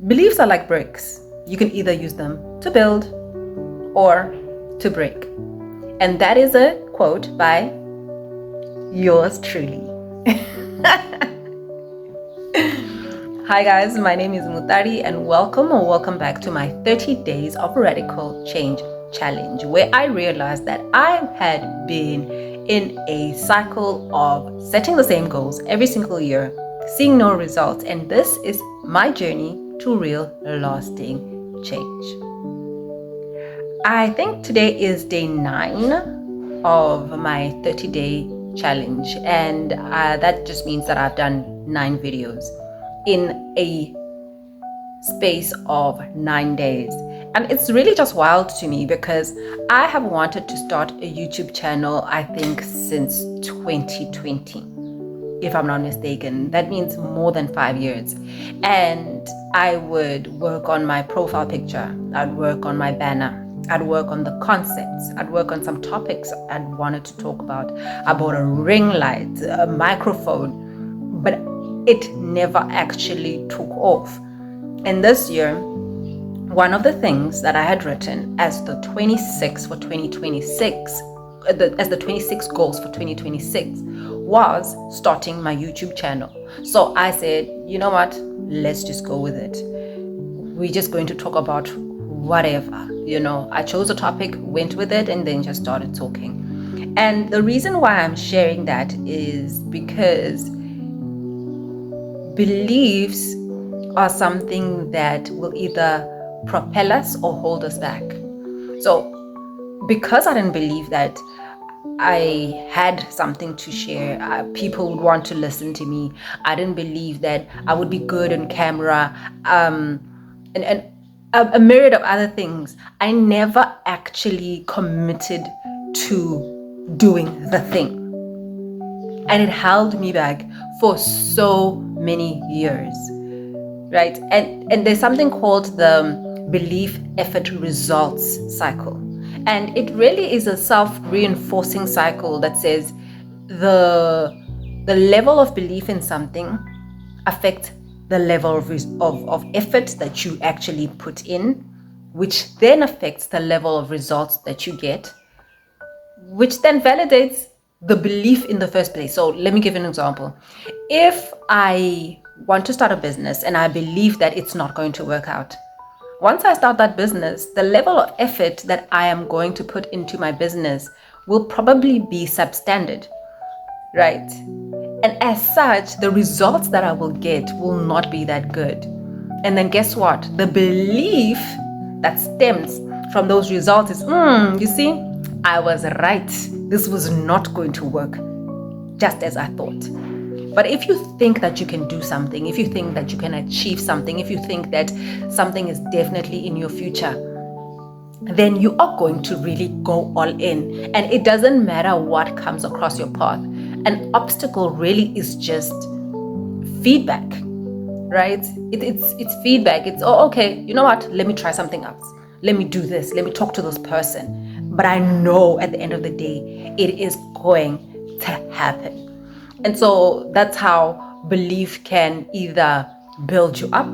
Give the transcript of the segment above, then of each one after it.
Beliefs are like bricks. You can either use them to build or to break. And that is a quote by yours truly. Hi guys, my name is Mutari and welcome back to my 30 days of radical change challenge, where I realized that I had been in a cycle of setting the same goals every single year, seeing no results, and this is my journey to real lasting change. I think today is day 9 of my 30-day challenge, and that just means that I've done 9 videos in a space of 9 days. And it's really just wild to me because I have wanted to start a YouTube channel, I think, since 2020. If I'm not mistaken. That means more than 5 years. And I would work on my profile picture, I'd work on my banner, I'd work on the concepts, I'd work on some topics I'd wanted to talk about. I bought a ring light, a microphone, but it never actually took off. And this year, one of the things that I had written as the 26 for 2026, as the 26 goals for 2026, was starting my YouTube channel. So I said, you know what, let's just go with it. We're just going to talk about whatever, I chose a topic, went with it, and then just started talking. And the reason why I'm sharing that is because beliefs are something that will either propel us or hold us back. So because I didn't believe that I had something to share, people would want to listen to me, I didn't believe that I would be good on camera, and a myriad of other things, I never actually committed to doing the thing. And it held me back for so many years, right? And there's something called the belief, effort, results cycle. And it really is a self-reinforcing cycle that says the level of belief in something affects the level of effort that you actually put in, which then affects the level of results that you get, which then validates the belief in the first place. So let me give you an example. If I want to start a business and I believe that it's not going to work out, once I start that business, the level of effort that I am going to put into my business will probably be substandard, right? And as such, the results that I will get will not be that good. And then guess what? The belief that stems from those results is, you see, I was right. This was not going to work just as I thought. But if you think that you can do something, if you think that you can achieve something, if you think that something is definitely in your future, then you are going to really go all in. And it doesn't matter what comes across your path. An obstacle really is just feedback, right? It's feedback. It's, okay, you know what? Let me try something else. Let me do this. Let me talk to this person. But I know at the end of the day, it is going to happen. And so that's how belief can either build you up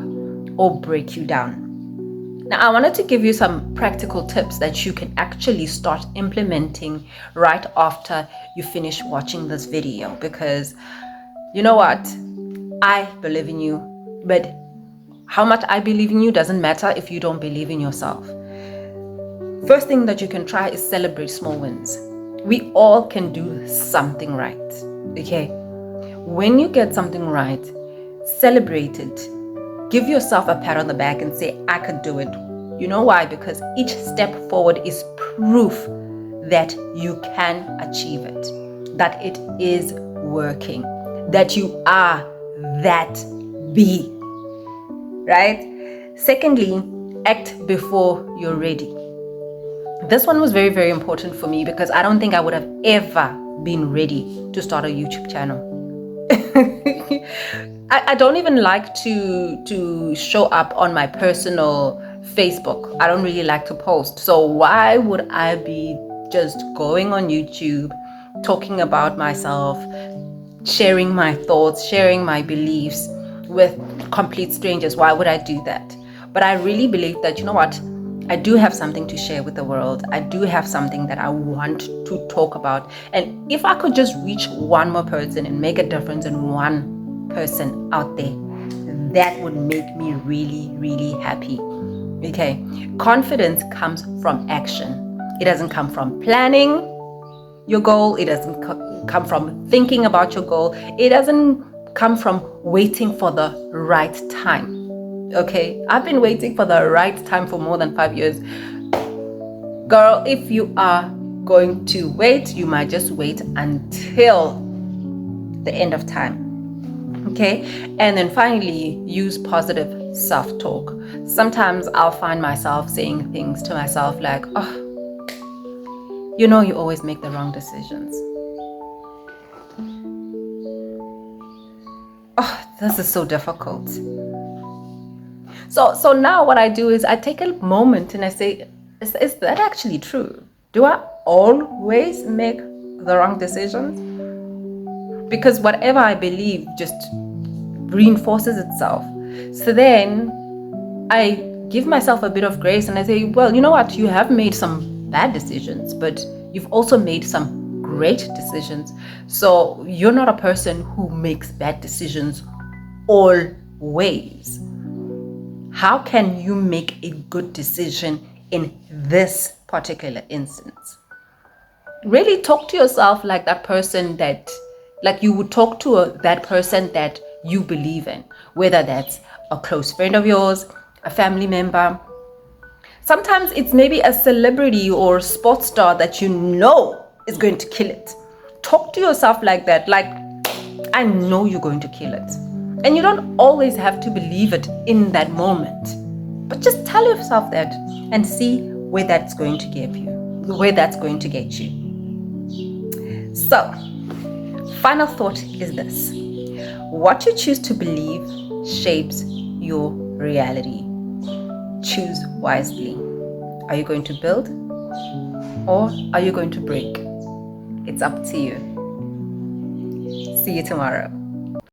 or break you down. Now, I wanted to give you some practical tips that you can actually start implementing right after you finish watching this video, because you know what? I believe in you, but how much I believe in you doesn't matter if you don't believe in yourself. First thing that you can try is celebrate small wins. We all can do something right, okay? When you get something right, celebrate it. Give yourself a pat on the back and say, I could do it. You know why? Because each step forward is proof that you can achieve it, that it is working, that you are that bee, right? Secondly, act before you're ready. This one was very, very important for me because I don't think I would have ever been ready to start a YouTube channel. I don't even like to show up on my personal Facebook. I don't really like to post. So why would I be just going on YouTube, talking about myself, sharing my thoughts, sharing my beliefs, with complete strangers. Why would I do that? But I really believe that, you know what, I do have something to share with the world. I do have something that I want to talk about. And if I could just reach one more person and make a difference in one person out there, that would make me really, really happy. Okay. Confidence comes from action. It doesn't come from planning your goal. It doesn't come from thinking about your goal. It doesn't come from waiting for the right time. Okay, I've been waiting for the right time for more than 5 years. Girl, if you are going to wait, you might just wait until the end of time. Okay, and then finally, use positive self-talk. Sometimes I'll find myself saying things to myself like, oh, you know, you always make the wrong decisions. Oh, this is so difficult. So now what I do is I take a moment and I say, is that actually true? Do I always make the wrong decisions? Because whatever I believe just reinforces itself. So then I give myself a bit of grace and I say, well, you know what? You have made some bad decisions, but you've also made some great decisions. So you're not a person who makes bad decisions always. How can you make a good decision in this particular instance? Really talk to yourself like that person that, like you would talk to that person that you believe in, whether that's a close friend of yours, a family member. Sometimes it's maybe a celebrity or sports star that you know is going to kill it. Talk to yourself like that, like, I know you're going to kill it. And you don't always have to believe it in that moment, but just tell yourself that and see where that's going to get you, where that's going to get you. So, final thought is this: what you choose to believe shapes your reality. Choose wisely. Are you going to build or are you going to break? It's up to you. See you tomorrow.